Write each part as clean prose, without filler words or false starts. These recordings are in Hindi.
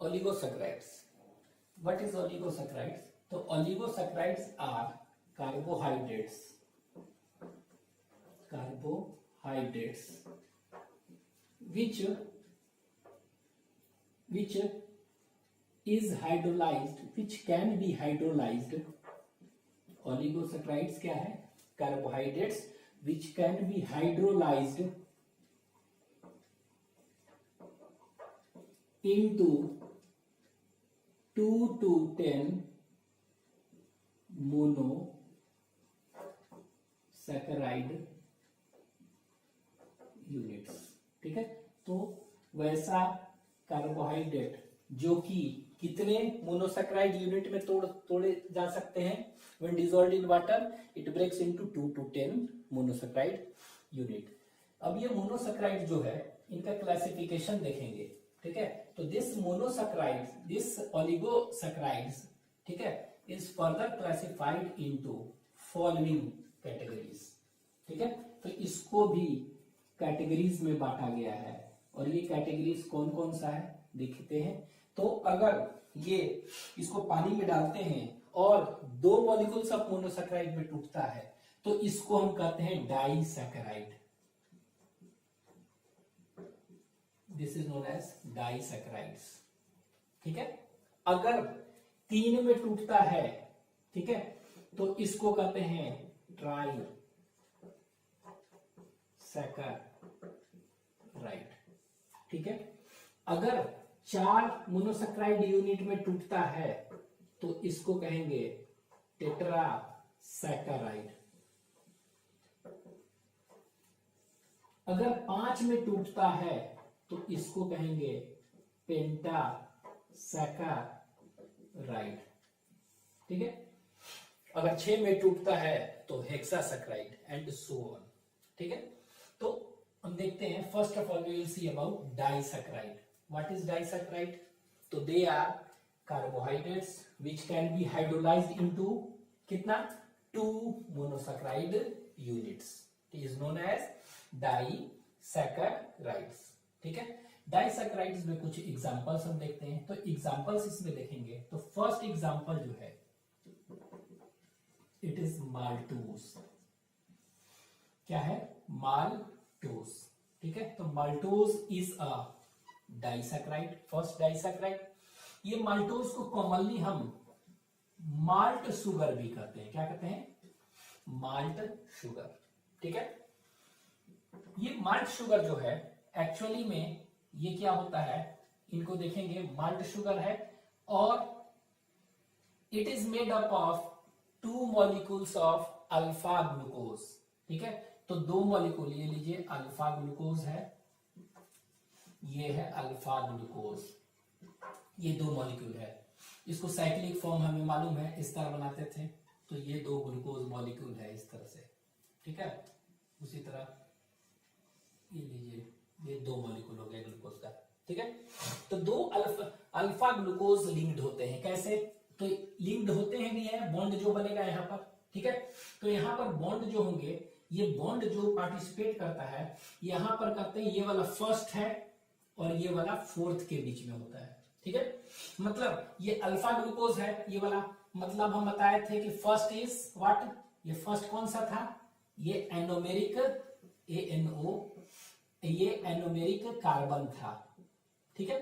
Oligosaccharides. What is oligosaccharides? तो oligosaccharides are carbohydrates which is hydrolyzed, which can be hydrolyzed. Oligosaccharides क्या है? Carbohydrates which can be hydrolyzed into 2 to 10 monosaccharide units. ठीक है, तो वैसा कार्बोहाइड्रेट जो कि कितने मोनोसैकेराइड यूनिट में तोड़े जा सकते हैं. When dissolved in water it breaks into 2 to 10 monosaccharide unit. अब ये मोनोसैकेराइड जो है इनका क्लासिफिकेशन देखेंगे. ठीक है, तो दिस मोनोसैकेराइड्स, दिस ओलिगोसैकेराइड्स, ठीक है, is further classified into following categories. ठीक है, तो इसको भी कैटेगरीज में बांटा गया है. और ये कैटेगरीज कौन कौन सा है देखते हैं. तो अगर ये इसको पानी में डालते हैं और 2 मॉलिक्यूल्स ऑफ मोनोसैकेराइड में टूटता है तो इसको हम कहते हैं disaccharide. This is known as disaccharides. ठीक है, अगर 3 में टूटता है, ठीक है, तो इसको कहते हैं ट्राइसैकेराइड. ठीक है, अगर 4 मोनोसैकेराइड यूनिट में टूटता है तो इसको कहेंगे टेट्रासैकेराइड. अगर 5 में टूटता है तो इसको कहेंगे पेंटासैकेराइड. ठीक है, अगर 6 में टूटता है तो हेक्सासैकेराइड एंड सो ऑन. ठीक है, तो हम देखते हैं. First of all we will see about disaccharide. What is disaccharide? तो they are carbohydrates which can be hydrolysed into कितना 2 monosaccharide units. Is known as disaccharides. ठीक है, डाइसैकेराइड्स में कुछ एग्जांपल्स हम देखते हैं. तो एग्जांपल्स इसमें देखेंगे तो फर्स्ट एग्जांपल जो है इट इज माल्टोज. क्या है? माल्टोज. ठीक है, तो maltose is a disaccharide, first disaccharide. ये माल्टोज को कॉमनली हम माल्ट शुगर भी कहते हैं. क्या कहते हैं? Malt sugar. ठीक है, ये माल्ट शुगर जो है एक्चुअली में ये क्या होता है, इनको देखेंगे. माल्ट शुगर है और it is made up of 2 molecules of alpha glucose. ठीक है, तो 2 मॉलिक्यूल, ये लीजिए अल्फा ग्लूकोज है, ये है अल्फा ग्लूकोज, ये 2 मॉलिक्यूल है. इसको साइक्लिक फॉर्म हमें मालूम है, इस तरह बनाते थे. तो ये 2 ग्लूकोज मॉलिक्यूल है इस तरह से. ठीक है, उसी तरह ये लीजिए, ये 2 मॉलिक्यूल हो गए ग्लूकोज का. ठीक है, तो 2 अल्फा ग्लूकोज लिंक्ड होते हैं. कैसे? तो लिंक्ड होते हैं भी है, बॉन्ड जो बनेगा यहाँ पर. ठीक है, तो यहाँ पर बॉन्ड जो होंगे, ये बॉन्ड जो पार्टिसिपेट करता है यहां पर करते हैं, ये वाला फर्स्ट है और ये वाला 4th के बीच में होता है. ठीक है, मतलब ये अल्फा ग्लूकोज है ये वाला, मतलब हम बताए थे कि फर्स्ट इज व्हाट, ये फर्स्ट कौन सा था? ये एनोमेरिक, ANO, ये एनोमेरिक कार्बन था. ठीक है,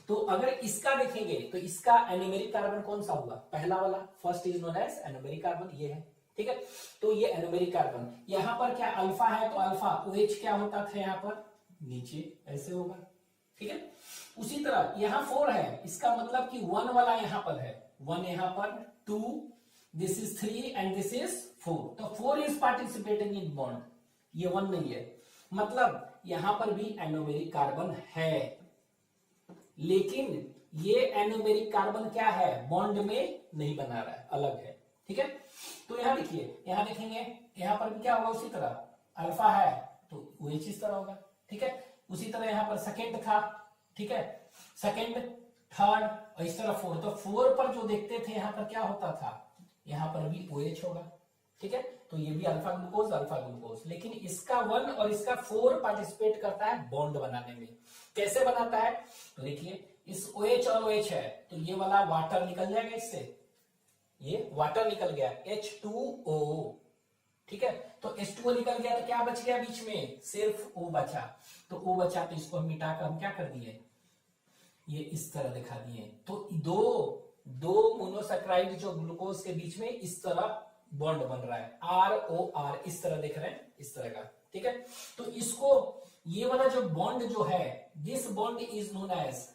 तो अगर इसका देखेंगे तो इसका एनोमेरिक कार्बन कौन सा होगा? पहला वाला, first is known as anomeric carbon, ये है. ठीक है, तो ये एनोमेरिक कार्बन. यहां पर क्या अल्फा है तो अल्फा OH क्या होता था यहाँ पर? नीचे ऐसे होगा. ठीक है, उसी तरह यहाँ 4 है, इसका मतलब कि 1 वाला यहाँ पर है, 1 यहाँ पर, 2, this is 3 and this is 4. तो 4 इज पार्टिसिपेटिंग इन बॉन्ड, ये 1 नहीं है. मतलब यहां पर भी एनोमेरिक कार्बन है, लेकिन ये एनोमेरिक कार्बन क्या है? बॉन्ड में नहीं बना रहा है, अलग है. ठीक है, तो यहां देखिए, यहां देखेंगे यहां पर भी क्या होगा? उसी तरह अल्फा है तो OH इस तरह होगा. ठीक है, उसी तरह यहां पर सेकेंड था. ठीक है, सेकेंड, थर्ड और इस तरह 4. तो 4 पर जो देखते थे यहां पर क्या होता था? यहां पर भी OH होगा. ठीक है, तो ये भी अल्फा ग्लूकोज, लेकिन इसका 1 और इसका 4 पार्टिसिपेट करता है बॉन्ड बनाने में। कैसे बनाता है, तो देखिए इस OH और OH है, तो ये वाला वाटर निकल जाएगा इससे, ये वाटर निकल गया H2O, ठीक है, तो H2O निकल गया तो क्या बच गया बीच में, सिर्फ O बचा, तो O बचा तो इसको हम मिटाकर हम क्या कर दिए, ये इस तरह दिखा दिए। तो दो मोनोसैकेराइड जो ग्लूकोज के बीच में इस तरह बॉन्ड बन रहा है, ROR इस तरह दिख रहे हैं, इस तरह का, ठीक है। तो इसको ये वाला जो बॉन्ड जो है, this bond is known as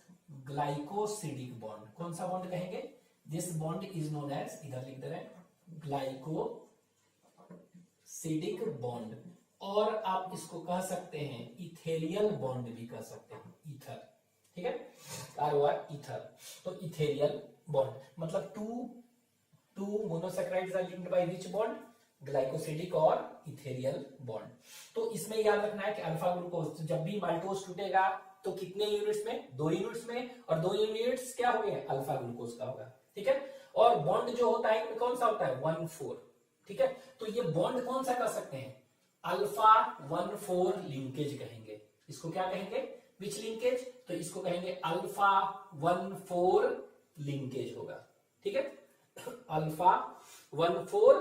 glycosidic bond. कौन सा बॉन्ड कहेंगे, this bond is known as, इधर लिख दे रहे हैं, ग्लाइकोसिडिक बॉन्ड, और आप इसको कह सकते हैं इथेरियल बॉन्ड भी कह सकते हैं, ईथर, ठीक है, ROR ईथर। तो इथेरियल बॉन्ड मतलब two monosaccharides are linked by which bond, glycosidic और इथेरियल बॉन्ड। तो इसमें याद रखना है कि अल्फा ग्लूकोज जब भी माल्टोज टूटेगा तो कितने यूनिट्स में, 2 यूनिट्स में, और 2 यूनिट्स क्या हो गए, अल्फा ग्लूकोज का होगा, ठीक है। और बॉन्ड जो होता है कौन सा होता है, 1,4, ठीक है। तो ये बॉन्ड कौन सा कर सकते हैं, अल्फा 1,4 लिंकेज कहेंगे, इसको क्या कहेंगे, विच लिंकेज, तो इसको कहेंगे अल्फा 1,4 लिंकेज होगा, ठीक है, अल्फा 1,4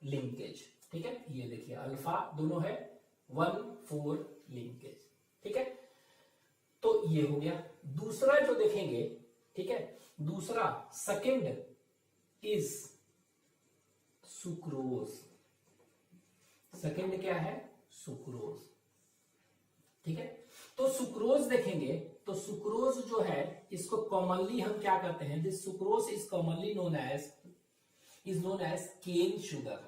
लिंकेज, ठीक है। ये देखिए अल्फा दोनों है, 1,4 लिंकेज, ठीक है। तो ये हो गया। दूसरा जो देखेंगे, ठीक है, दूसरा सेकंड इज सुक्रोज। सेकंड क्या है, सुक्रोज, ठीक है। तो सुक्रोज देखेंगे तो सुक्रोज जो है इसको कॉमनली हम क्या करते हैं, this sucrose is commonly known as cane sugar,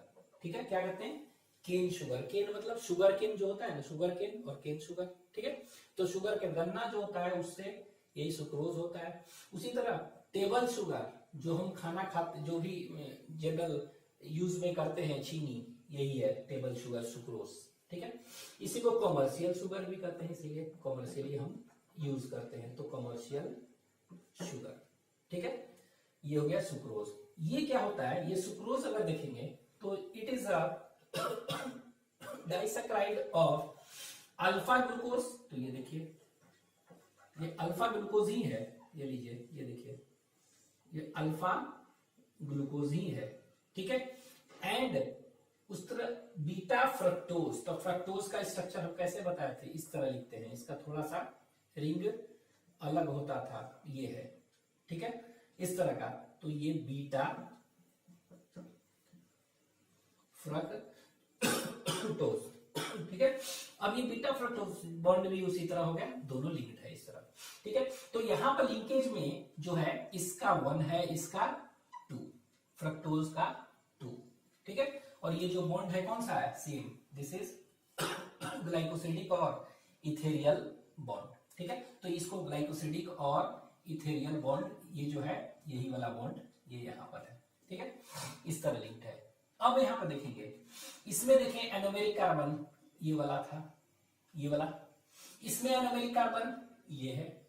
ठीक है। क्या कहते हैं, केन शुगर, केन मतलब शुगर केन जो होता है ना, शुगर केन और केन शुगर, ठीक है। तो शुगर केन गन्ना जो होता है उससे यही सुक्रोज होता है। उसी तरह टेबल शुगर जो हम खाना खाते, जो भी जनरल यूज में करते हैं, चीनी, यही है टेबल शुगर, सुक्रोज, ठीक है। इसी को कॉमर्शियल शुगर भी कहते हैं, इसीलिए कॉमर्शियली हम यूज करते हैं, तो कॉमर्शियल शुगर, ठीक है। ये हो गया सुक्रोज। ये क्या होता है, ये सुक्रोज अगर देखेंगे तो it is a disaccharide of alpha glucose. तो ये देखिए ये अल्फा ग्लूकोज ही है, ये लीजिए, ये देखिए ये अल्फा ग्लूकोज ही है, ठीक है। एंड उस तरह बीटा फ्रक्टोज, तो फ्रक्टोज का स्ट्रक्चर हम कैसे बताए थे, इस तरह लिखते हैं, इसका थोड़ा सा रिंग अलग होता था, ये है, ठीक है, इस तरह का। तो ये बीटा फ्रक्टोज, ठीक है। अब ये बीटा फ्रक्टोज बॉन्ड भी उसी तरह हो गया, दोनों लिंक्ड है इस तरह, ठीक है। तो यहां पर लिंकेज में जो है इसका 1 है, इसका 2, फ्रक्टोज का 2, ठीक है। और ये जो बॉन्ड है कौन सा है, सेम, दिस इज ग्लाइकोसिडिक और इथेरियल बॉन्ड, ठीक है। तो इसको ग्लाइकोसिडिक और इथेरियल बॉन्ड, ये जो है यही वाला बॉन्ड ये यहां पर है, ठीक है, इस तरह लिंक्ड है। अब यहां पर देखेंगे, इसमें देखें एनोमेरिक कार्बन ये वाला था, ये वाला, इसमें एनोमेरिक कार्बन ये है,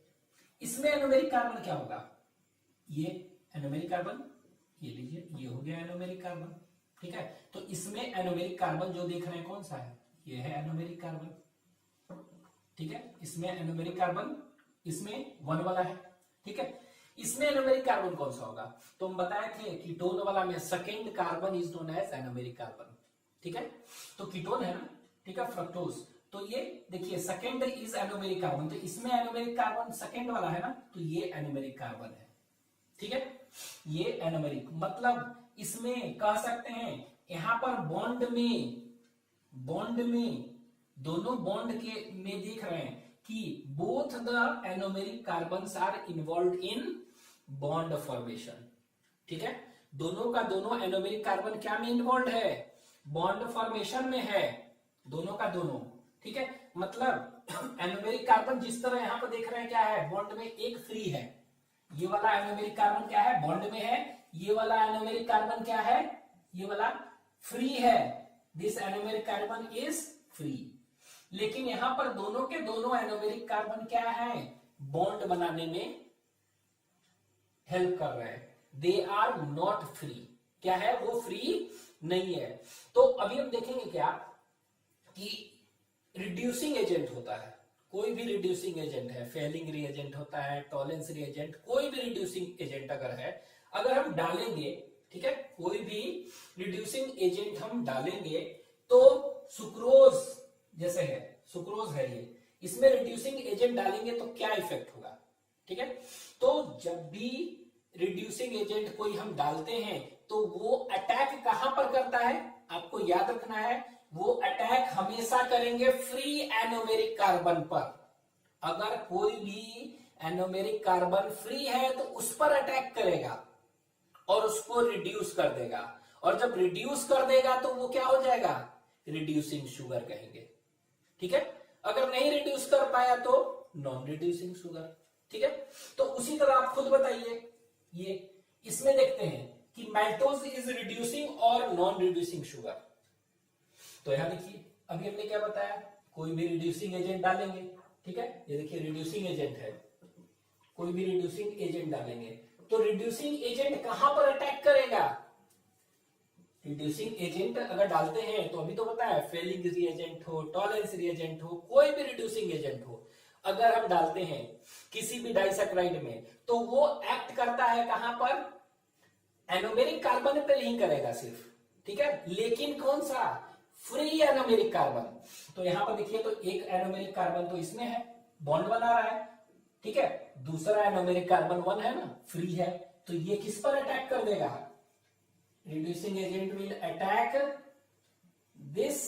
इसमें एनोमेरिक कार्बन क्या होगा, ये एनोमेरिक कार्बन, ये लीजिए ये हो गया एनोमेरिक कार्बन, ठीक है। तो इसमें एनोमेरिक कार्बन जो देख रहे हैं कौन सा है, ये है एनोमेरिक कार्बन, ठीक है। इसमें एनोमेरिक कार्बन, इसमें 1 वाला है, ठीक है। इसमें एनोमेरिक कार्बन कौन सा होगा, तो हम बताए थे कीटोन वाला में second carbon is known as anomeric carbon, ठीक है। तो कीटोन है ना, ठीक है, फ्रक्टोज, तो ये देखिए सेकंड इज एनोमेरिक कार्बन, तो इसमें एनोमेरिक कार्बन सेकंड वाला है ना, तो ये एनोमेरिक कार्बन है, ठीक है। ये एनोमेरिक मतलब इसमें कह सकते हैं यहां पर बॉन्ड में दोनों बॉन्ड के में देख रहे हैं कि both the anomeric carbons are involve in bond formation, ठीक है। दोनों का दोनों एनोमेरिक कार्बन क्या में इन्वॉल्व है, बॉन्ड फॉर्मेशन में है, दोनों का दोनों, ठीक है। मतलब एनोमेरिक कार्बन जिस तरह यहां पर देख रहे हैं क्या है, बॉन्ड में एक फ्री है, ये वाला एनोमेरिक कार्बन क्या है, बॉन्ड में है, ये वाला एनोमेरिक कार्बन क्या है, ये वाला फ्री है, this anomeric carbon is free. लेकिन यहां पर दोनों के दोनों एनोमेरिक कार्बन क्या है, बॉन्ड बनाने में हेल्प कर रहे हैं, दे आर नॉट फ्री, क्या है वो फ्री नहीं है। तो अभी हम देखेंगे क्या कि रिड्यूसिंग एजेंट होता है, कोई भी रिड्यूसिंग एजेंट है, फेलिंग रिएजेंट होता है, टॉलेंस रिएजेंट, कोई भी रिड्यूसिंग एजेंट अगर है, अगर हम डालेंगे, ठीक है, कोई भी रिड्यूसिंग एजेंट हम डालेंगे तो सुक्रोज जैसे है, सुक्रोज है ये, इसमें रिड्यूसिंग एजेंट डालेंगे तो क्या इफेक्ट होगा, ठीक है। तो जब भी रिड्यूसिंग एजेंट कोई हम डालते हैं तो वो अटैक कहां पर करता है, आपको याद रखना है, वो अटैक हमेशा करेंगे फ्री एनोमेरिक कार्बन पर। अगर कोई भी एनोमेरिक कार्बन फ्री है तो उस पर अटैक करेगा और उसको रिड्यूस कर देगा, और जब रिड्यूस कर देगा तो वो क्या हो जाएगा, रिड्यूसिंग शुगर कहेंगे, ठीक है। अगर नहीं रिड्यूस कर पाया तो नॉन रिड्यूसिंग शुगर, ठीक है। तो उसी तरह आप खुद बताइए, ये इसमें देखते हैं कि मैल्टोज इज रिड्यूसिंग और नॉन रिड्यूसिंग शुगर। तो यहां देखिए अभी हमने क्या बताया, कोई भी रिड्यूसिंग एजेंट डालेंगे, ठीक है, ये देखिए रिड्यूसिंग एजेंट है, कोई भी रिड्यूसिंग एजेंट डालेंगे तो रिड्यूसिंग एजेंट कहां पर अटैक करेगा, रिड्यूसिंग एजेंट अगर डालते हैं तो अभी तो बताया फेलिंग रिएजेंट हो, टॉलेंस रिएजेंट हो, कोई भी रिड्यूसिंग एजेंट हो, अगर हम डालते हैं किसी भी डाइसैक्राइड में तो वो एक्ट करता है कहां पर, एनोमेरिक कार्बन पे नहीं करेगा सिर्फ, ठीक है, लेकिन कौन सा, फ्री एनोमेरिक कार्बन। तो यहां पर देखिए तो एक एनोमेरिक कार्बन तो इसमें है, बॉन्ड बना रहा है, ठीक है, दूसरा एनोमेरिक कार्बन 1 है ना, फ्री है, तो ये किस पर अटैक कर देगा, reducing agent will attack this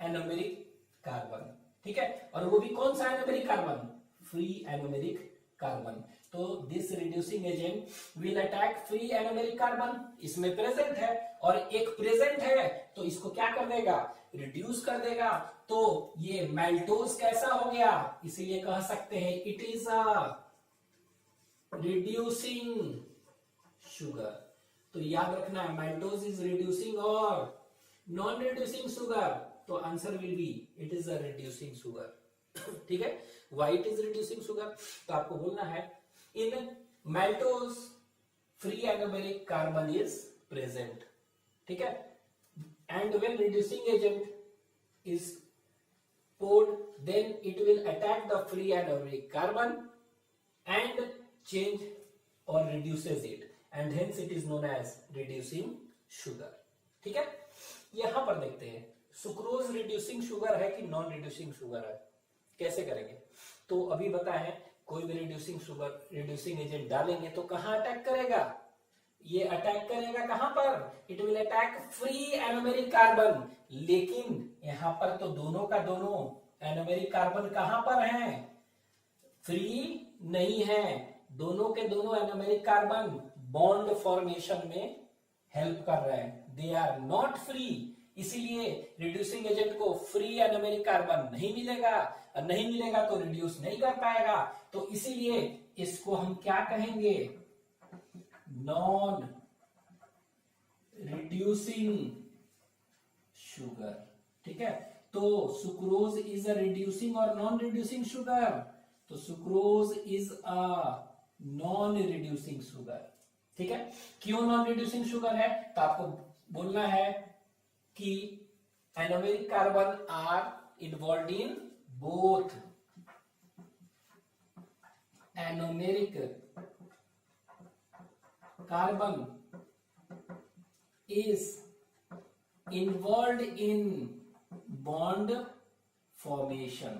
anomeric carbon, ठीक है, और वो भी कौन सा anomeric carbon, free anomeric carbon. तो this reducing agent will attack free anomeric carbon, इसमें प्रेजेंट है और एक प्रेजेंट है तो इसको क्या कर देगा, रिड्यूस कर देगा। तो ये मैल्टोज कैसा हो गया, इसीलिए कह सकते हैं it is a reducing sugar. तो याद रखना है मैल्टोज इज रिड्यूसिंग और नॉन रिड्यूसिंग शुगर, तो answer will be it is a reducing sugar, ठीक है। Why it is reducing sugar, तो आपको बोलना है in maltose free anomeric carbon is present, ठीक है, and when reducing agent is poured then it will attack the free anomeric carbon and change or reduces it and hence it is known as reducing sugar, ठीक है। यहां पर देखते हैं सुक्रोज रिड्यूसिंग शुगर है कि नॉन रिड्यूसिंग शुगर है, कैसे करेंगे। तो अभी बताएं कोई भी रिड्यूसिंग शुगर रिड्यूसिंग एजेंट डालेंगे तो कहां अटैक करेगा, ये अटैक करेगा कहां पर, it will attack free anomeric carbon, लेकिन यहां पर तो दोनों का दोनों एनोमेरिक कार्बन कहां पर है, फ्री नहीं है, दोनों के दोनों एनोमेरिक कार्बन बॉन्ड फॉर्मेशन में हेल्प कर रहे हैं, दे आर नॉट फ्री, इसीलिए रिड्यूसिंग एजेंट को फ्री एनोमेरिक कार्बन नहीं मिलेगा, और नहीं मिलेगा तो रिड्यूस नहीं कर पाएगा, तो इसीलिए इसको हम क्या कहेंगे, नॉन रिड्यूसिंग शुगर, ठीक है। तो सुक्रोज इज अ रिड्यूसिंग और नॉन रिड्यूसिंग शुगर, तो sucrose is a non reducing sugar, ठीक है। क्यों नॉन रिड्यूसिंग शुगर है, तो आपको बोलना है कि anomeric carbon are involve in both anomeric carbon is involved in bond formation,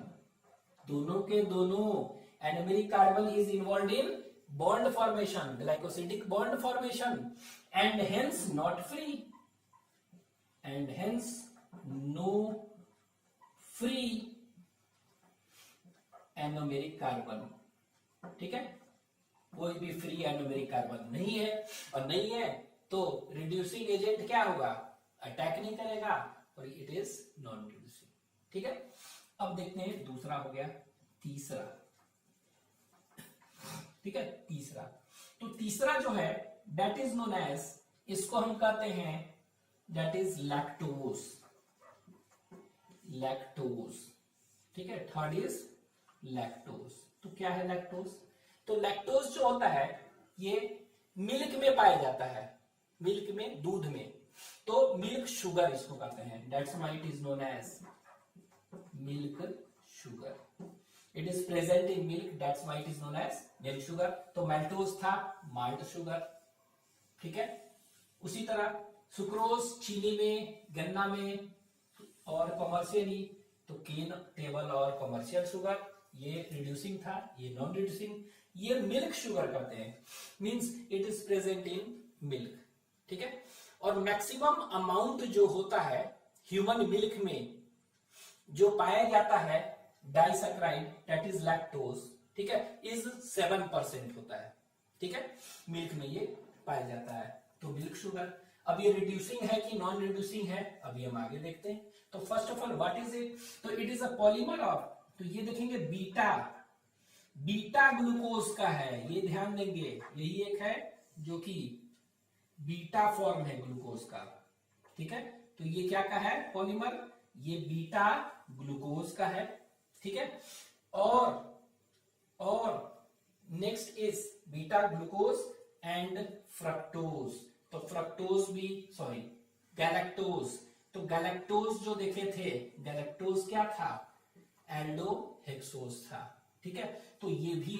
दोनों के दोनों anomeric carbon is involve in bond formation, glycosidic bond formation, and hence not free, and hence no free anomeric carbon, ठीक है, कोई भी फ्री एनोमेरिक कार्बन नहीं है, और नहीं है तो रिड्यूसिंग एजेंट क्या होगा, अटैक नहीं करेगा और इट इज नॉन रिड्यूसिंग, ठीक है। अब देखते हैं दूसरा हो गया, तीसरा, ठीक है, तीसरा। तो तीसरा जो है दैट इज नोन एज, इसको हम कहते हैं दैट इज लैक्टोज, लैक्टोज, ठीक है। Third is lactose. तो क्या है लैक्टोज, तो लैक्टोज जो होता है ये मिल्क में पाया जाता है, मिल्क में, दूध में, तो मिल्क शुगर इसको कहते हैं, that's why it is known as milk sugar. It is present in milk, that's why it is known as milk sugar. तो मैल्टोज था माल्ट शुगर, ठीक है। उसी तरह सुक्रोज चीनी में, गन्ना में और कॉमर्शियली तो केन, टेबल और कॉमर्शियल शुगर, ये रिड्यूसिंग था, ये नॉन रिड्यूसिंग। ये मिल्क शुगर कहते हैं, means it is present in milk, ठीक है। और मैक्सिमम अमाउंट जो होता है ह्यूमन मिल्क में जो पाया जाता है डाइसैकराइड दैट इज लैक्टोज, ठीक है, इज 7% होता है, ठीक है, मिल्क में ये पाया जाता है। तो मिल्क शुगर, अब ये रिड्यूसिंग है कि नॉन रिड्यूसिंग है, अभी हम आगे देखते हैं। तो first of all what is it? तो it is a polymer of, तो ये देखेंगे बीटा, बीटा ग्लूकोज का है, ये ध्यान देंगे, यही एक है जो कि बीटा फॉर्म है ग्लूकोज का, ठीक है। तो ये क्या का है पॉलीमर? ये बीटा ग्लूकोज का है, ठीक है। और next is beta glucose and fructose. तो फ्रक्टोज भी, सॉरी गैलेक्टोज, तो गैलेक्टोज जो देखे थे, गैलेक्टोज क्या था? एल्डोहेक्सोज था, ठीक है। तो ये भी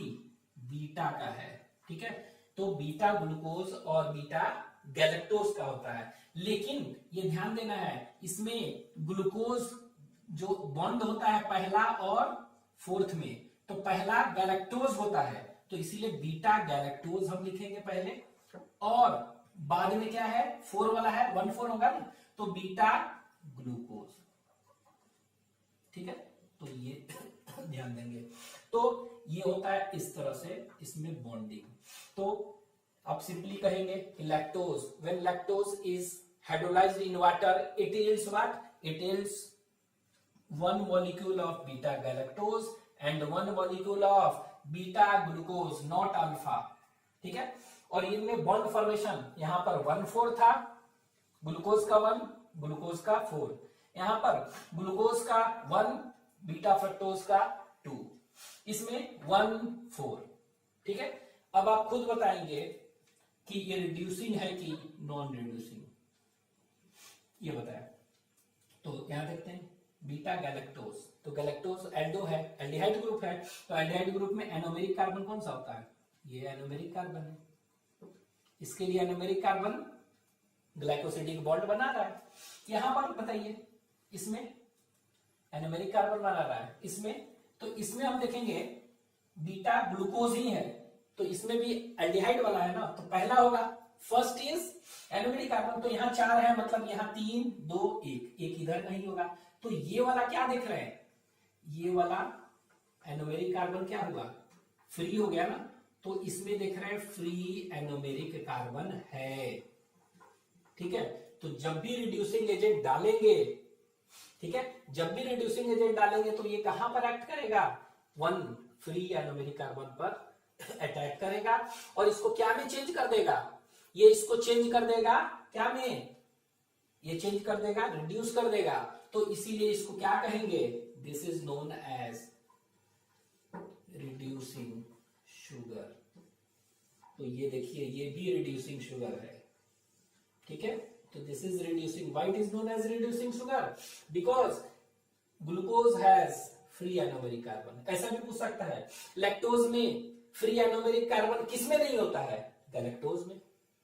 बीटा का है, ठीक है। तो बीटा ग्लूकोज और बीटा गैलेक्टोज का होता है। लेकिन ये ध्यान देना है, इसमें ग्लूकोज जो बॉन्ड होता है पहला और फोर्थ में, तो पहला गैलेक्टोज होता है, तो इसीलिए बीटा गैलेक्टोज हम लिखेंगे पहले, और बाद में क्या है 4 वाला है, 1,4 होगा ना, तो बीटा ग्लूकोज, ठीक है। तो ये ध्यान देंगे। तो ये होता है इस तरह से, इसमें बॉन्डिंग। तो आप सिंपली कहेंगे कि lactose, when lactose is hydrolysed in water, it yields what? It yields 1 molecule of beta galactose and 1 molecule of beta glucose, not alpha, ठीक है। और इनमें बॉन्ड फॉर्मेशन यहां पर 1,4 था, ग्लूकोज का 1, ग्लूकोज का 4, यहां पर ग्लूकोज का 1, बीटा फ्रक्टोज का 2, इसमें 1,4, ठीक है। अब आप खुद बताएंगे कि ये रिड्यूसिंग है कि नॉन रिड्यूसिंग, ये बताएं। तो यहां देखते हैं बीटा गैलेक्टोज, तो गैलेक्टोज एल्डो है, एल्डिहाइड ग्रुप है, तो एल्डिहाइड ग्रुप में एनोमेरिक कार्बन कौन सा होता है? ये एनोमेरिक कार्बन है। इसके लिए एनोमेरिक कार्बन ग्लाइकोसिडिक बॉन्ड बना रहा है। यहां पर बताइए, इसमें एनोमेरिक कार्बन बना रहा है, इसमें, तो इसमें हम देखेंगे बीटा ग्लूकोज ही है, तो इसमें भी एल्डिहाइड वाला है ना, तो पहला होगा फर्स्ट इज एनोमेरिक कार्बन, तो यहाँ 4 है, मतलब यहाँ 3, 2, 1, एक इधर नहीं होगा। तो ये वाला क्या देख रहे हैं? ये वाला एनोमेरिक कार्बन क्या हुआ? फ्री हो गया ना, तो इसमें देख रहे हैं फ्री एनोमेरिक कार्बन है, ठीक है। तो जब भी रिड्यूसिंग एजेंट डालेंगे, ठीक है, जब भी रिड्यूसिंग एजेंट डालेंगे तो ये कहां पर एक्ट करेगा? 1 फ्री एनोमेरिक कार्बन पर अटैक करेगा, और इसको क्या में चेंज कर देगा? ये इसको चेंज कर देगा क्या में? ये चेंज कर देगा, रिड्यूस कर देगा, तो इसीलिए इसको क्या कहेंगे? This is known as reducing sugar. तो ये देखिए, ये भी रिड्यूसिंग शुगर है, ठीक है। तो this is reducing, why it is known as reducing sugar? Because glucose has free anomeric carbon. ऐसा भी पूछ सकता है, लैक्टोज में फ्री एनोमेरिक कार्बन किसमें नहीं होता है? गैलेक्टोज में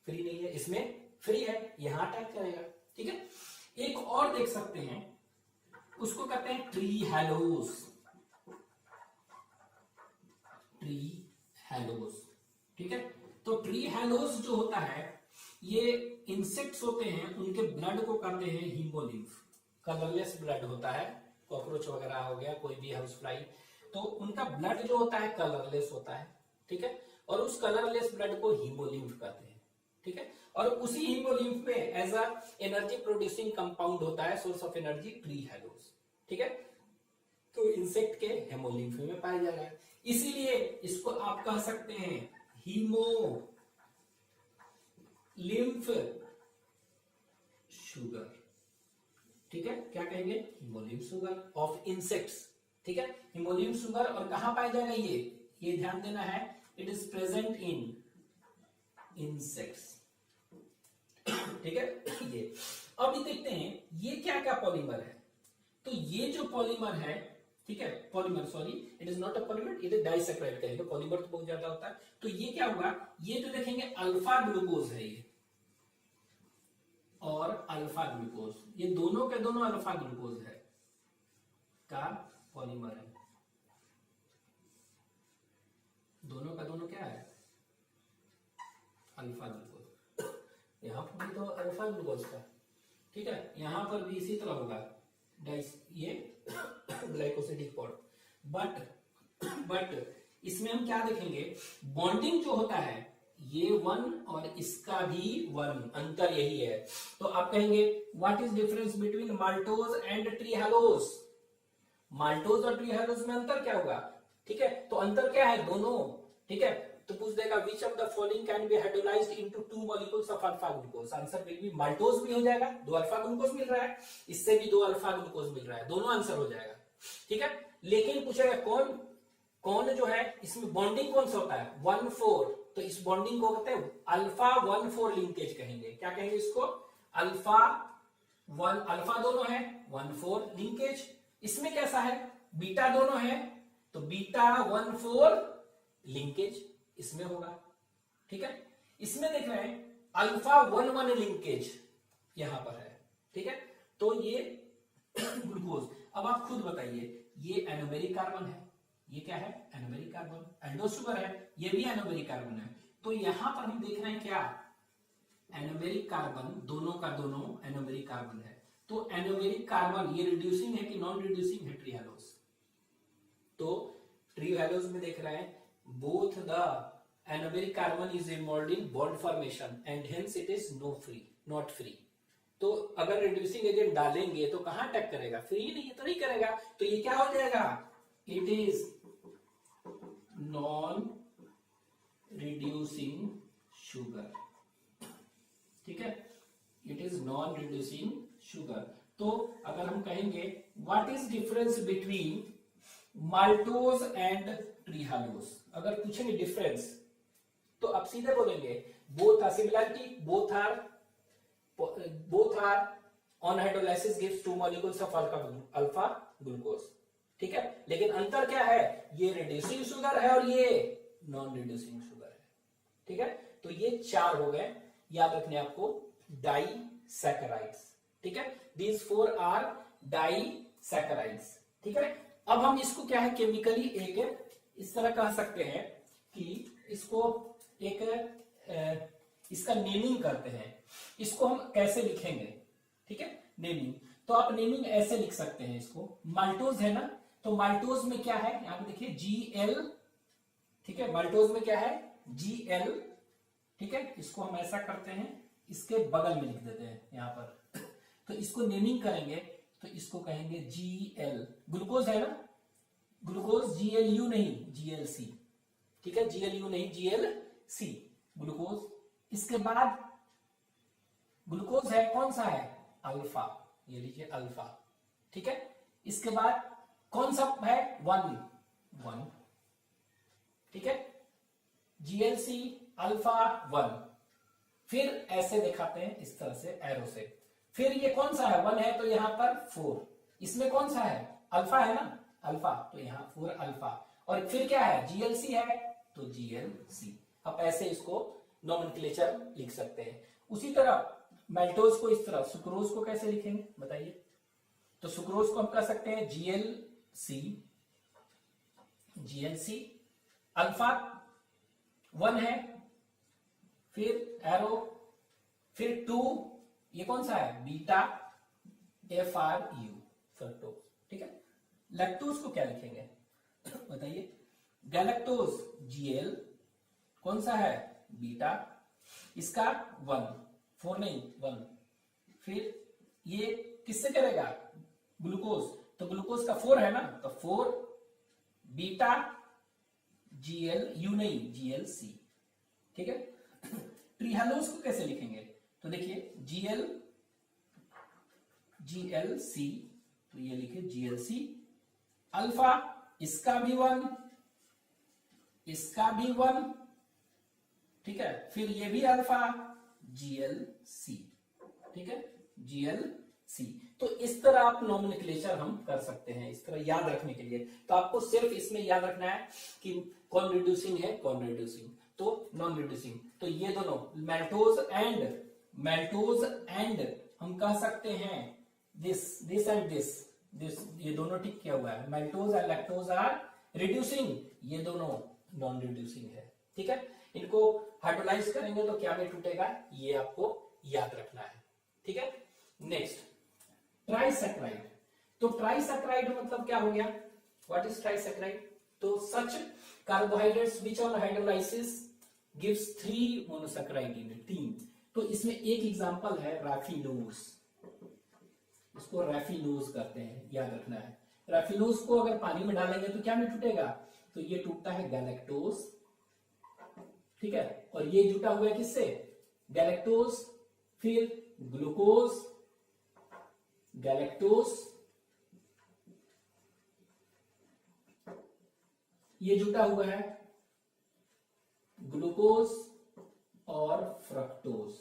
फ्री नहीं है, इसमें फ्री है, यहां अटैक करेगा, ठीक है। एक और देख सकते हैं, उसको कहते हैं ट्री हेलोस, ट्री हेलोस, ठीक है। तो ट्री हेलोस जो होता है, ये इंसेक्ट्स होते हैं, उनके ब्लड को कहते हैं हीमोलिम्फ। कलरलेस ब्लड होता है, कॉकरोच वगैरह हो गया, कोई भी हाउस फ्लाई, तो उनका ब्लड जो होता है कलरलेस होता है, ठीक है। और उस कलरलेस ब्लड को हीमोलिम्फ कहते हैं, ठीक है। और उसी हीमोलिम्फ में as a energy producing compound होता है, source of energy, trehalose, ठीक है। तो इंसेक्ट के हेमोलिम्फ में पाया जा रहा है, इसीलिए इसको आप कह सकते हैं हीमोलिम्फ शुगर, ठीक है। क्या कहेंगे? हीमोलिम्फ शुगर ऑफ इंसेक्ट्स, ठीक है। हीमोलिम्फ शुगर, और कहां पाया जाएगा? ये ध्यान देना है, it is present in insects, ठीक है। ये अब ये देखते हैं ये क्या क्या पॉलीमर है। तो ये जो पॉलीमर है, ठीक है, polymer, sorry it is not a polymer, it is disaccharide कहेंगे, पॉलीमर तो बहुत ज्यादा होता है। तो ये क्या हुआ, ये जो देखेंगे अल्फा ग्लूकोज है ये, और अल्फा ग्लूकोज, ये दोनों के दोनों अल्फा ग्लूकोज है का पॉलीमर है, दोनों का दोनों क्या है, अल्फा ग्लूकोज। यहां पर भी तो अल्फा ग्लूकोज का, ठीक है, यहां पर भी इसी तरह होगा डाइस, ये ग्लाइकोसिडिक बॉन्ड। बट इसमें हम क्या देखेंगे, बॉन्डिंग जो होता है ये 1 और इसका भी 1, अंतर यही है। तो आप कहेंगे what is difference between maltose and trehalose, maltose और ट्रीहैलोज में अंतर क्या होगा, ठीक है, तो अंतर क्या है दोनों, ठीक है, तो पूछ देगा which of the following can be hydrolysed into 2 molecules of alpha glucose, answer will B maltose भी हो जाएगा, 2 अल्फा ग्लूकोज मिल रहा है, इससे भी 2 अल्फा ग्लूकोज मिल रहा है, दोनों आंसर हो जाएगा, ठीक है। लेकिन पूछेगा कौन कौन जो है इसमें बॉन्डिंग कौन सा होता है, 1,4, तो इस बॉन्डिंग को कहते हैं अल्फा 1,4 लिंकेज कहेंगे, क्या कहेंगे इसको, अल्फा 1, अल्फा दोनों है 1,4 लिंकेज। इसमें कैसा है, बीटा दोनों है, तो बीटा 1,4 लिंकेज इसमें होगा, ठीक है। इसमें देख रहे हैं अल्फा 1,1 लिंकेज यहां पर है, ठीक है, तो ये ग्लूकोज। अब आप खुद बताइए, ये एनोमेरिक कार्बन है, ये क्या है, एनोमेरिक कार्बन, एल्डोस शुगर है, ये भी एनोमेरिक कार्बन है, तो यहां पर हम देख रहे हैं क्या, एनोमेरिक कार्बन, दोनों का दोनों एनोमेरिक कार्बन है। तो एनोमेरिक कार्बन ये रिड्यूसिंग है कि नॉन रिड्यूसिंग है, ट्रीहैलोज, तो ट्रीहैलोज में देख रहे हैं both the anomeric carbon is involved in bond formation and hence it is not free. तो अगर रिड्यूसिंग एजेंट डालेंगे तो कहां अटैक करेगा, फ्री नहीं, तो नहीं करेगा, तो ये क्या हो जाएगा, it is non reducing sugar, ठीक है, it is non reducing sugar. तो अगर हम कहेंगे what is difference between maltose and trehalose, अगर पूछेंगे डिफरेंस तो आप सीधे बोलेंगे both are similarity, both are on hydrolysis gives 2 molecules of alpha glucose, ठीक है, लेकिन अंतर क्या है, ये रिड्यूसिंग शुगर है और ये नॉन रिड्यूसिंग शुगर है, ठीक है, तो ये 4 हो गए, याद रखने आपको डाइसैकेराइड्स, ठीक है, दीज 4 आर डाइसैकेराइड्स, ठीक है। अब हम इसको क्या है केमिकली एक इस तरह कह सकते हैं कि इसको एक इसका नेमिंग करते हैं, इसको हम कैसे लिखेंगे, ठीक है, नेमिंग, तो आप नेमिंग ऐसे लिख सकते हैं इसको, माल्टोज है ना, तो माल्टोज में क्या है, यहां पे देखिए GL, ठीक है, माल्टोज में क्या है GL, ठीक है, इसको हम ऐसा करते हैं, इसके बगल में लिख देते हैं यहां पर, तो इसको नेमिंग करेंगे तो इसको कहेंगे GL, ग्लूकोज है ना, ग्लूकोज GLU नहीं GLC, ठीक है, GLU नहीं GLC ग्लूकोज। इसके बाद ग्लूकोज है कौन सा है, अल्फा, ये लिखिए अल्फा, ठीक है, इसके बाद कौन सा है 1, ठीक है, GLC अल्फा 1, फिर ऐसे दिखाते हैं इस तरह से एरो से, फिर ये कौन सा है 1 है तो यहां पर 4, इसमें कौन सा है अल्फा है ना, अल्फा, तो यहां 4 अल्फा, और फिर क्या है GLC है तो GLC। आप ऐसे इसको नोमेनक्लेचर लिख सकते हैं। उसी तरह मैल्टोज को इस तरह, सुक्रोज को कैसे लिखेंगे बताइए, तो सुक्रोज को हम कह सकते हैं GLC, अल्फा 1 है, फिर एरो, फिर 2, ये कौन सा है बीटा FRU, फ्रक्टोज, ठीक है। लैक्टोज को क्या लिखेंगे बताइए, गैलेक्टोज GL, कौन सा है बीटा, इसका 1, 4 नहीं 1, फिर ये किससे करेगा ग्लूकोज, तो ग्लूकोज का 4 है ना, तो 4 बीटा GLU नहीं GLC, ठीक है। ट्रीहैलोज को कैसे लिखेंगे, तो देखिए GLC, तो ये लिखे GLC, अल्फा, इसका भी 1, इसका भी 1, ठीक है, फिर ये भी अल्फा GLC, ठीक है, GLC। तो इस तरह आप नॉमेनक्लेचर हम कर सकते हैं, इस तरह याद रखने के लिए। तो आपको सिर्फ इसमें याद रखना है कि कौन रिड्यूसिंग है, कौन रिड्यूसिंग, तो नॉन रिड्यूसिंग। तो ये दोनों मेल्टोज एंड हम कह सकते हैं दिस एंड दिस, ये दोनों ठीक किया हुआ है। मेल्टोज एंड लैक्टोज आर रिड्यूसिंग, ये दोनों नॉन रिड्यूसिंग है, ठीक है। इनको हाइड्रोलाइज करेंगे तो क्या में टूटेगा, ये आपको याद रखना है, ठीक है। नेक्स्ट ट्राइसैकराइड। तो ट्राइसैकराइड मतलब क्या हो गया, व्हाट इज ट्राइसैकराइड? तो such carbohydrates which on hydrolysis gives 3 monosaccharide unit, 3। तो इसमें एक एग्जांपल है रैफिनोज, इसको रैफिनोज करते हैं, याद रखना है। रैफिनोज को अगर पानी में डालेंगे तो क्या में टूटेगा, तो ये टूटता है गैलेक्टोज, ठीक है। और ये जुटा हुआ है किससे, गैलेक्टोज, फिर ग्लूकोज, गैलेक्टोज, ये जुटा हुआ है ग्लूकोज और फ्रक्टोज,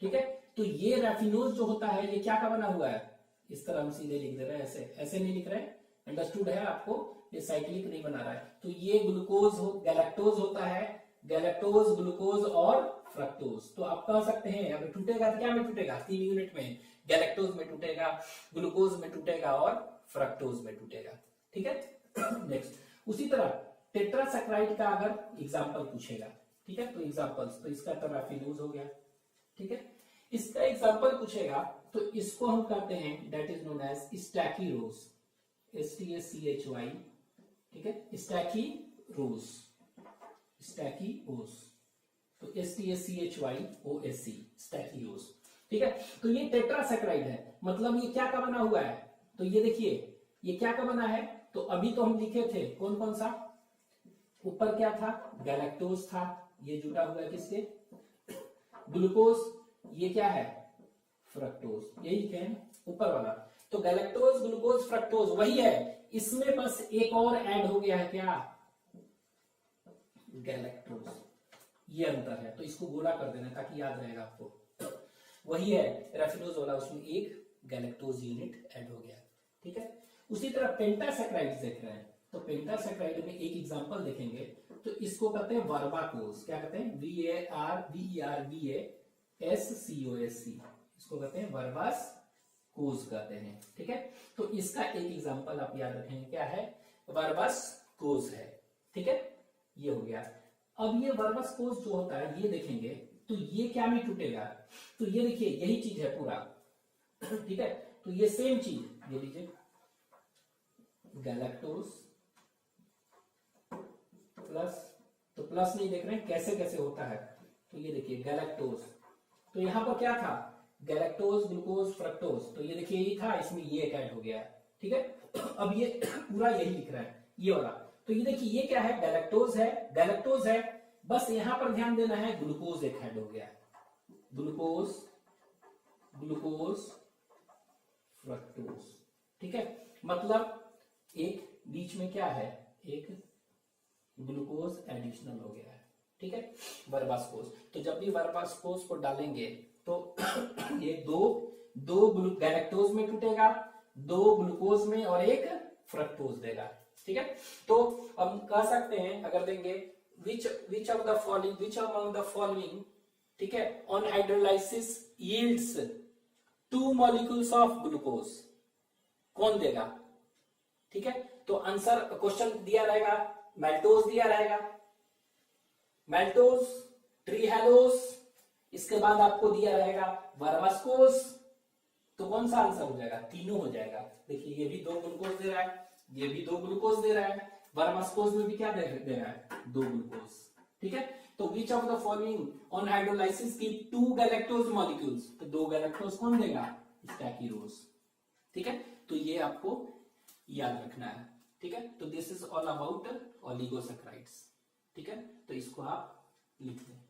ठीक है। तो ये रैफिनोज जो होता है ये क्या का बना हुआ है, इस तरह हम सीधे लिख दे रहे हैं, ऐसे नहीं लिख रहे हैं, अंडरस्टूड है आपको, ये साइक्लिक नहीं बना रहा है। तो ये ग्लूकोज गैलेक्टोज होता है, गैलेक्टोज, ग्लूकोज और फ्रक्टोज। तो आप कह सकते हैं अगर टूटेगा तो क्या में टूटेगा, 3 यूनिट में, गैलेक्टोज में टूटेगा, ग्लूकोज में टूटेगा और फ्रक्टोज में टूटेगा, ठीक है। नेक्स्ट उसी तरह टेट्रासैकराइड का अगर एग्जांपल पूछेगा, ठीक है, तो एग्जांपल्स, तो इसका तो रैफिनोज हो गया, ठीक है। इसका एग्जांपल पूछेगा तो इसको हम कहते हैं that is known as stachyose, STACHY, ठीक है, स्टैकीरोज, स्टैकीरोज, तो STACHYOSC, स्टैकीरोज, ठीक है। तो ये टेट्रासैकराइड है, मतलब ये क्या का बना हुआ है, तो ये देखिए ये क्या का बना है, तो अभी तो हम लिखे थे कौन कौन सा, ऊपर क्या था, गैलेक्टोज था, ये जुटा हुआ है किसके, ग्लूकोज, ये क्या है, फ्रक्टोज, यही लिखे हैं ऊपर वाला। तो गैलेक्टोज, ग्लूकोज, फ्रक्टोज वही है, इसमें बस एक और ऐड हो गया है, क्या, गैलेक्टोज, ये अंतर है। तो इसको गोला कर देना ताकि याद रहेगा आपको, वही है रैफिनोज वाला, उसमें एक गैलेक्टोज यूनिट ऐड हो गया, ठीक है। उसी तरह पेंटासैकराइड देख रहे हैं, तो पेंटासैकराइड में एक एग्जांपल देखेंगे, तो इसको कहते हैं वर्बाकोज, क्या कहते हैं, VARBASCOSC, इसको कहते हैं वर्बाकोज कहते हैं, ठीक है। तो इसका एक एग्जांपल आप याद रखेंगे, क्या है, वर्बाकोज है, ठीक है, ये हो गया। अब ये वर्बाकोज जो होता है ये देखेंगे तो ये क्या में टूटेगा, तो ये देखिए यही चीज है पूरा, ठीक है। तो ये सेम चीज ये लीजिए, गैलेक्टोज प्लस, तो प्लस नहीं देख रहे हैं कैसे कैसे होता है, तो ये देखिए गैलेक्टोज, तो यहां पर क्या था, गैलेक्टोज, ग्लूकोज, फ्रक्टोज, तो ये देखिए यही था, इसमें ये ऐड हो गया, ठीक है। अब ये पूरा यही लिख रहा है ये वाला, तो ये देखिए ये क्या है, गैलेक्टोज है, बस यहां पर ध्यान देना है, ग्लूकोज एक ऐड हो गया, ग्लूकोज, फ्रक्टोज, ठीक है। मतलब एक बीच में क्या है, एक ग्लूकोज एडिशनल हो गया है, ठीक है, वर्बाकोज। तो जब भी वर्बाकोज को डालेंगे तो ये दो गैलेक्टोज में टूटेगा, 2 ग्लूकोज में और एक फ्रक्टोज देगा, ठीक है। तो हम कह सकते हैं अगर देंगे which among the following, ठीक है, on hydrolysis yields 2 molecules of glucose, कौन देगा, ठीक है। तो आंसर क्वेश्चन दिया रहेगा, मेल्टोज दिया रहेगा, मेल्टोज, ट्रीहेलोज, इसके बाद आपको दिया रहेगा वर्बाकोज, तो कौन सा आंसर हो जाएगा, तीनों हो जाएगा। देखिए ये भी 2 ग्लूकोज दे रहा है, ये भी 2 ग्लूकोज दे रहा है, वर्बाकोज में भी क्या दे रहा है, 2 ग्लूकोज, ठीक है। तो which of the following on hydrolysis give 2 galactose molecules, तो 2 गैलेक्टोज कौन देगा, स्टैकीरोज, ठीक है। तो ये आपको याद रखना है, ठीक है। तो दिस इज ऑल अबाउट ओलिगोसैकराइड्स, ठीक है। तो इसको आप लिख दें।